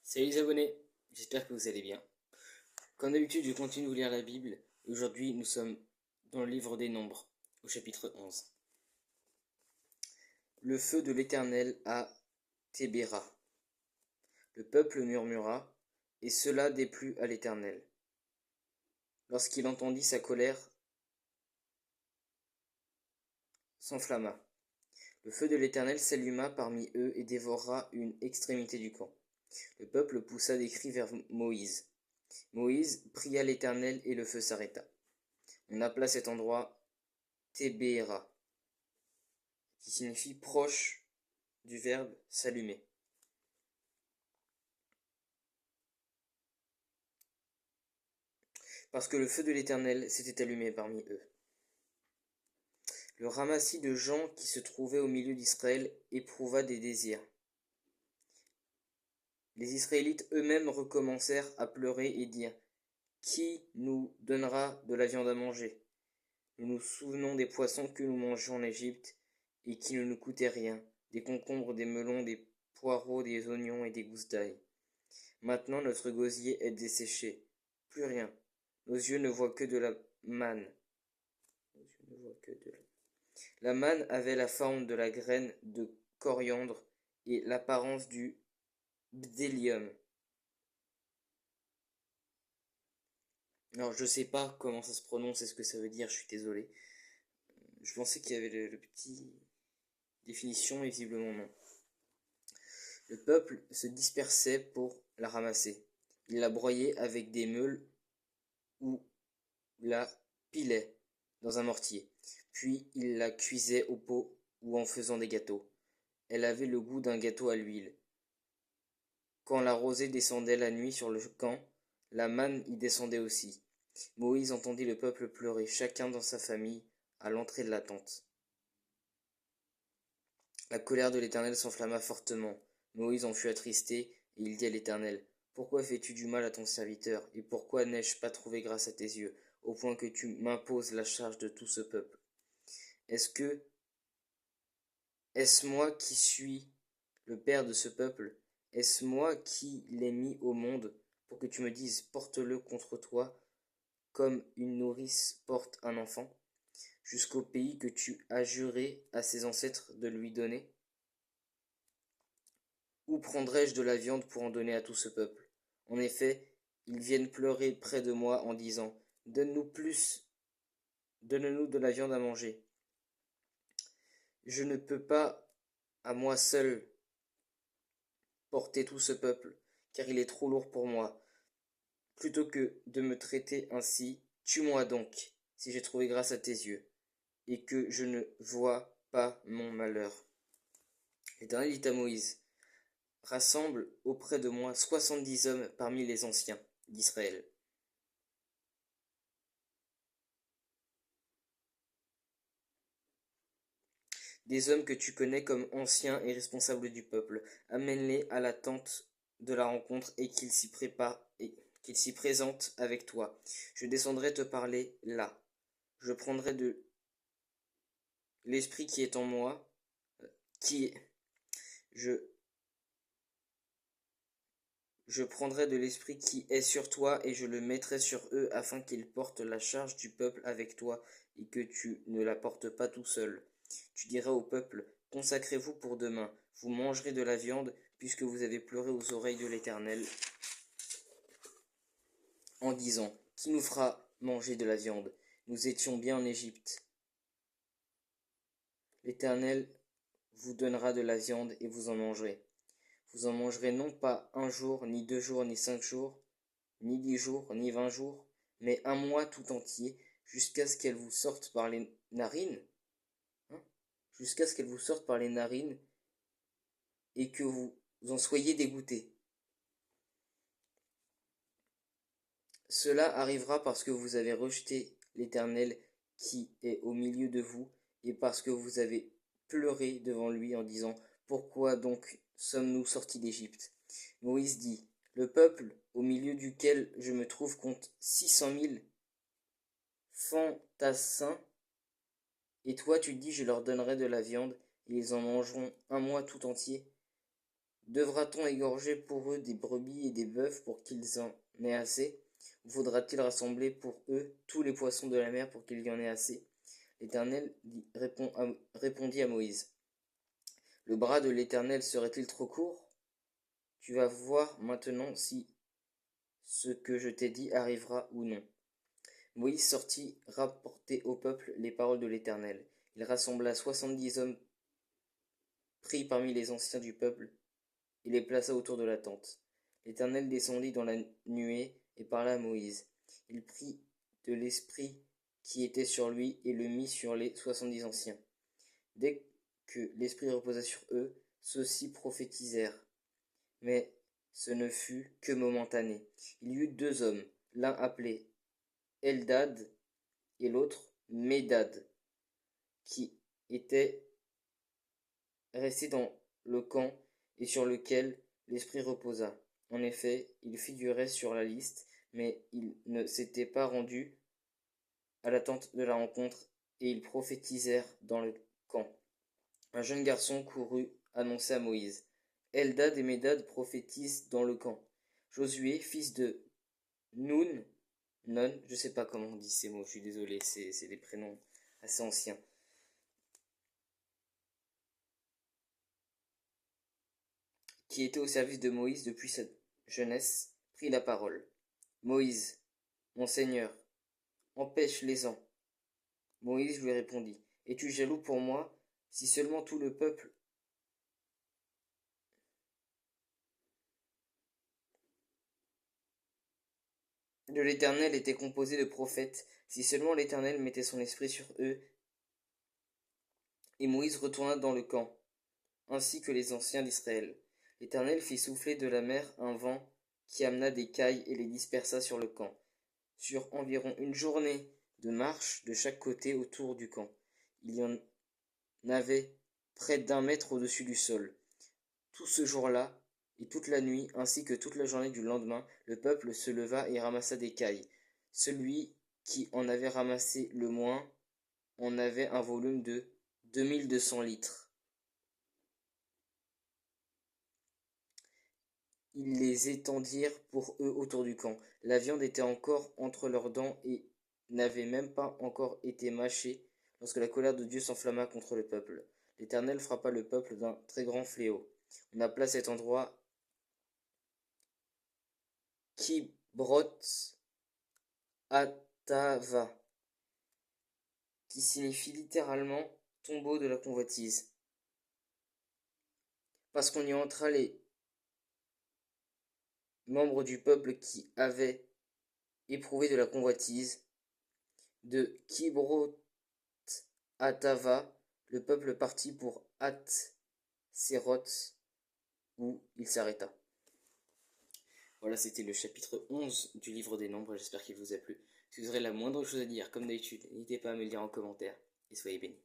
Salut les abonnés, j'espère que vous allez bien. Comme d'habitude, je continue de vous lire la Bible. Aujourd'hui, nous sommes dans le livre des Nombres, au chapitre 11. Le feu de l'Éternel à Tébéra. Le peuple murmura, et cela déplut à l'Éternel. Lorsqu'il entendit, sa colère s'enflamma. Le feu de l'Éternel s'alluma parmi eux et dévora une extrémité du camp. Le peuple poussa des cris vers Moïse. Moïse pria l'Éternel et le feu s'arrêta. On appela cet endroit Tébéra, qui signifie proche du verbe s'allumer. Parce que le feu de l'Éternel s'était allumé parmi eux. Le ramassis de gens qui se trouvaient au milieu d'Israël éprouva des désirs. Les Israélites eux-mêmes recommencèrent à pleurer et dire: Qui nous donnera de la viande à manger? Nous nous souvenons des poissons que nous mangions en Égypte et qui ne nous coûtaient rien, des concombres, des melons, des poireaux, des oignons et des gousses d'ail. Maintenant notre gosier est desséché, plus rien. Nos yeux ne voient que de la manne. La manne avait la forme de la graine de coriandre et l'apparence du bdellium. Alors je sais pas comment ça se prononce et ce que ça veut dire, je suis désolé. Je pensais qu'il y avait le petit définition, mais visiblement non. Le peuple se dispersait pour la ramasser. Il la broyait avec des meules ou la pilait dans un mortier. Puis il la cuisait au pot ou en faisant des gâteaux. Elle avait le goût d'un gâteau à l'huile. Quand la rosée descendait la nuit sur le camp, la manne y descendait aussi. Moïse entendit le peuple pleurer, chacun dans sa famille, à l'entrée de la tente. La colère de l'Éternel s'enflamma fortement. Moïse en fut attristé, et il dit à l'Éternel: Pourquoi fais-tu du mal à ton serviteur, et pourquoi n'ai-je pas trouvé grâce à tes yeux, au point que tu m'imposes la charge de tout ce peuple? Est-ce moi qui suis le père de ce peuple? Est-ce moi qui l'ai mis au monde, pour que tu me dises: Porte-le contre toi, comme une nourrice porte un enfant, jusqu'au pays que tu as juré à ses ancêtres de lui donner? Où prendrai-je de la viande pour en donner à tout ce peuple? En effet, ils viennent pleurer près de moi en disant: Donne-nous de la viande à manger. Je ne peux pas à moi seul porter tout ce peuple, car il est trop lourd pour moi. Plutôt que de me traiter ainsi, tue-moi donc, si j'ai trouvé grâce à tes yeux, et que je ne vois pas mon malheur. L'Éternel dit à Moïse: Rassemble auprès de moi 70 hommes parmi les anciens d'Israël. Des hommes que tu connais comme anciens et responsables du peuple. Amène-les à la tente de la rencontre et qu'ils s'y présentent avec toi. Je descendrai te parler là. Je prendrai de l'esprit qui est en moi, qui je Je prendrai de l'esprit qui est sur toi et je le mettrai sur eux afin qu'ils portent la charge du peuple avec toi et que tu ne la portes pas tout seul. Tu diras au peuple: Consacrez-vous pour demain, vous mangerez de la viande puisque vous avez pleuré aux oreilles de l'Éternel en disant: Qui nous fera manger de la viande? Nous étions bien en Égypte. L'Éternel vous donnera de la viande et vous en mangerez. Vous en mangerez non pas un jour, ni 2 jours, ni 5 jours, ni 10 jours, ni 20 jours, mais un mois tout entier, jusqu'à ce qu'elle vous sorte par les narines, hein, jusqu'à ce qu'elle vous sorte par les narines, et que vous en soyez dégoûtés. Cela arrivera parce que vous avez rejeté l'Éternel qui est au milieu de vous, et parce que vous avez pleuré devant lui en disant: Pourquoi donc sommes-nous sortis d'Égypte? Moïse dit: Le peuple au milieu duquel je me trouve compte 600 000 fantassins, et toi tu dis: Je leur donnerai de la viande, et ils en mangeront un mois tout entier. Devra-t-on égorger pour eux des brebis et des bœufs pour qu'ils en aient assez? Ou faudra-t-il rassembler pour eux tous les poissons de la mer pour qu'il y en ait assez? L'Éternel répondit à Moïse. Le bras de l'Éternel serait-il trop court? Tu vas voir maintenant si ce que je t'ai dit arrivera ou non. Moïse sortit rapporter au peuple les paroles de l'Éternel. Il rassembla 70 hommes pris parmi les anciens du peuple et les plaça autour de la tente. L'Éternel descendit dans la nuée et parla à Moïse. Il prit de l'esprit qui était sur lui et le mit sur les 70 anciens. Dès que l'esprit reposa sur eux, ceux-ci prophétisèrent. Mais ce ne fut que momentané. Il y eut 2 hommes, l'un appelé Eldad et l'autre Médad, qui étaient restés dans le camp et sur lequel l'esprit reposa. En effet, ils figuraient sur la liste, mais ils ne s'étaient pas rendus à la tente de la rencontre, et ils prophétisèrent dans le camp. Un jeune garçon courut annoncer à Moïse. Eldad et Médad prophétisent dans le camp. Josué, fils de Nun, je sais pas comment on dit ces mots, je suis désolé, c'est des prénoms assez anciens, qui était au service de Moïse depuis sa jeunesse, prit la parole. Moïse, mon Seigneur, empêche-les-en. Moïse lui répondit. Es-tu jaloux pour moi, si seulement tout le peuple de l'Éternel était composé de prophètes, si seulement l'Éternel mettait son esprit sur eux? Et Moïse retourna dans le camp, ainsi que les anciens d'Israël. L'Éternel fit souffler de la mer un vent qui amena des cailles et les dispersa sur le camp, sur environ une journée de marche de chaque côté autour du camp. Il y en avait près d'1 mètre au-dessus du sol. Tout ce jour-là et toute la nuit, ainsi que toute la journée du lendemain, le peuple se leva et ramassa des cailles. Celui qui en avait ramassé le moins en avait un volume de 2200 litres. Ils les étendirent pour eux autour du camp. La viande était encore entre leurs dents et n'avait même pas encore été mâchée lorsque la colère de Dieu s'enflamma contre le peuple. L'Éternel frappa le peuple d'un très grand fléau. On appela cet endroit Kibroth Hatava, qui signifie littéralement tombeau de la convoitise, parce qu'on y entra les membres du peuple qui avaient éprouvé de la convoitise. De Kibroth Hatava, le peuple partit pour Hatzéroth, où il s'arrêta. Voilà, c'était le chapitre 11 du livre des Nombres, j'espère qu'il vous a plu. Si vous aurez la moindre chose à dire, comme d'habitude, n'hésitez pas à me le dire en commentaire, et soyez bénis.